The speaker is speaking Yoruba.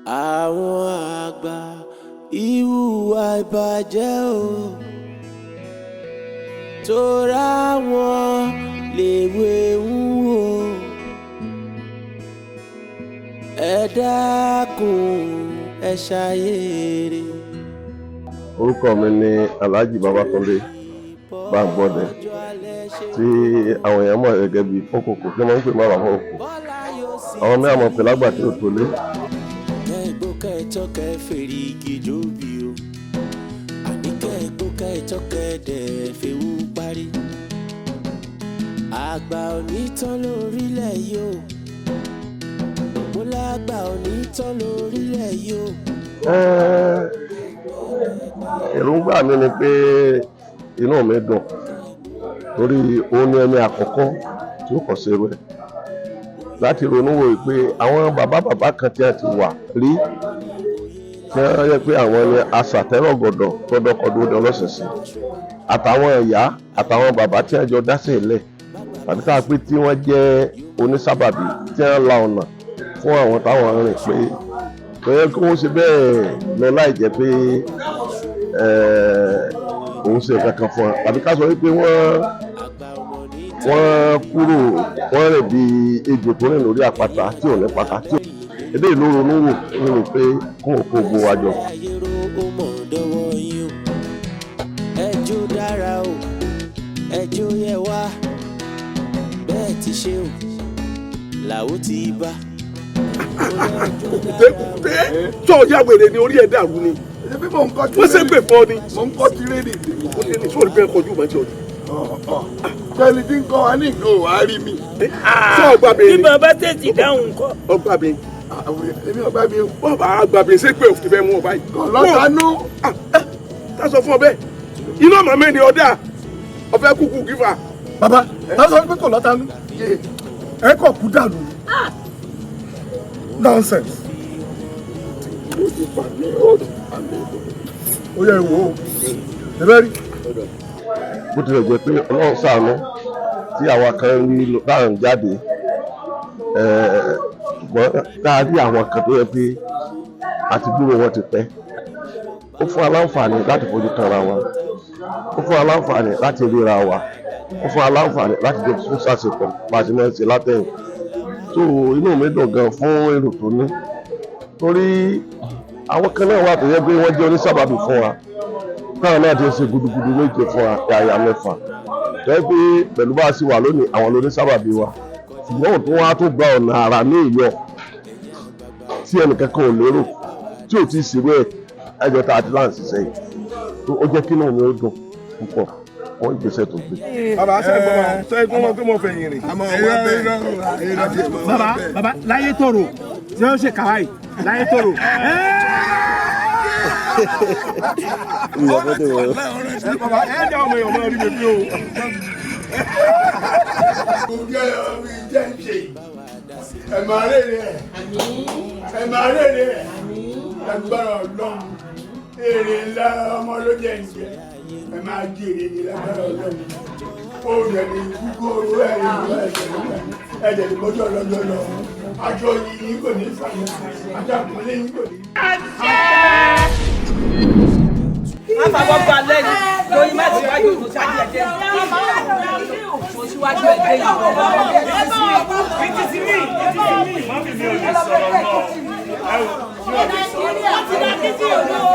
àwọn àgbà ìhùwà ìbàjẹ́ o tóra wọn lèwe ń wò ẹ dákun ẹ ṣàyèrè. Orúkọ mi ni Alhaji Babatunde Bangbode tí àwọn èèyàn mọ̀ gẹ́gẹ́ bíi Fọ́kòkò tí wọ́n ń pè máa wà fún òkú. Àwọn mẹ́rin mọ̀ pé lágbà tí ò tó lé. Kẹ́ẹ̀gbọ́kẹ́ ìtọ́kẹ́ fèrè ìgìjò bí o àní kẹ́ẹ̀gbọ́kẹ́ ìtọ́kẹ́ dẹ̀ fèwú parí. Àgbà òní tán lórílẹ̀ yìí o mo lágbà òní tán lórílẹ̀ yìí o. Èròǹgbà mi ni pé inú mi dùn torí òun ni ẹni àkọ́kọ́ tí ó kọ́ sí rẹ̀ láti ronú wò pé àwọn bàbá kan tí a ti wà rí tí wọ́n yẹ pé àwọn ni aṣàtẹ́rọ̀gọ̀dọ̀ tọ́dọ̀kọ̀dọ̀ ọlọ́sẹ̀sẹ̀ àtàwọn ìyá àtàwọn bàbá tí wọ́n jọ dásẹ̀ ilẹ̀ tàbí ká pé tí wọ́n jẹ́ onísábàbí tí wọ́n la ọ̀nà fún àwọn táwọn rìn pé kò yẹ kí wọ́n ṣe bẹ́ẹ̀ lọ láì jẹ́ pé òun ṣe kankan fún wọn tàbí ká sọ wípé wọ́n kúrò wọ́n rìn bí ejò tó rìn lórí àpáta tí ò ní pátá tí ò èdè ìlú ronú wò nínú pé kún òkú ògbó wájọ. ẹjọ́ dára o ẹjọ́ yẹ wá bẹ́ẹ̀ ti ṣe o làwọn ti bá. tó o yá wèrè ni orí ẹ̀ dàrú ni wọ́n ṣe gbè fọ́ ni. mo ń kọ́ tirẹ́ẹ̀dì ó ní sóòrì bẹ́ẹ̀ kọjú ìmọ̀ ẹ̀jọ̀ ni. tẹ́lẹ̀ tí ń kọ́ wa ní nǹkan ò wá rí mi. sọ ọgbà bẹ́ẹ̀ ni. bí bàbá tètè dáhùn nǹkan. ọgbà bẹ́ẹ̀ èmi ọgbà bẹ́ẹ̀ bọ́ọ̀ bá gbà bẹ́ẹ̀ ṣé pé òfin fẹ́ mú ọ báyìí. kò lọ́tàánú. tá a sọ fún ọ bẹ́ẹ̀ iná màmá ẹni ọ̀dà ọ̀fẹ́ kúkú gífà. bàbá tá a sọ pé kò lọ́tàánú ẹ kọ̀ kú dànù. nonsense. ó yẹ ìwò ẹ bẹ́ẹ̀ rí. bó tilẹ̀ jẹ́ pé Ọlọ́run ṣàánú tí àwa kan rí láàrin jáde ṣùgbọ́n ká rí àwọn kan tó yẹ pé àti gbúrò wọn ti pẹ́ ó fún aláǹfààní láti fojú kanra wa ó fún aláǹfààní láti ríra wa ó fún aláǹfààní láti jẹ fún sàṣepọ̀ bá a ti máa ń ṣe látẹ̀yìn tó inú mi dùn gan fún èrò tó ní torí àwọn kan náà wà tó yẹ pé wọ́n jẹ́ onísábàbí fún wa táwọn náà ti ń ṣe gudugudu méje fún wa yàyà mẹ́fà tó yẹ pé pẹ̀lú bá a sì wà lónìí àwọn onísábàbí wa ṣùgbọ́n òtún wa tó gba ọ̀nà àrà ní ìyọ̀ tí ẹnìkan kan ò lérò tí ò tí ì ṣerú ẹ̀ ẹjọ́ tá a ti láǹsì sẹ́yìn ó jẹ́ kí náà mi ó dùn púpọ̀ wọ́n ìgbésẹ̀ tó gbé. bàbá sẹ́gbọ́n wọn pé mo fẹ́ yìnrìn. bàbá láyé tòrò tí wọ́n ṣe kàwáì láyé tòrò. bàbá ẹ jẹ́ ọmọ èèyàn máa rí mi bí o. ẹ máa rèrè ẹ máa rèrè lágbára Ọlọ́run èrè ńlá ọmọ ló jẹ ìjẹ ẹ máa jèrè ní lágbára Ọlọ́run ó rẹ ní gbogbo ẹ̀jẹ̀ ní mọ́jọ́ lọ́jọ́ lọ aṣọ yìí kò ní sàmì àtàkùnlé yìí kò ní. má bàbá gba lẹ́yìn lóyún má ti wájú òun ṣáájú ẹ̀jẹ̀ mo ṣíwájú ẹ̀jẹ̀ yìí. Nàìjíríà ti dá títí òun.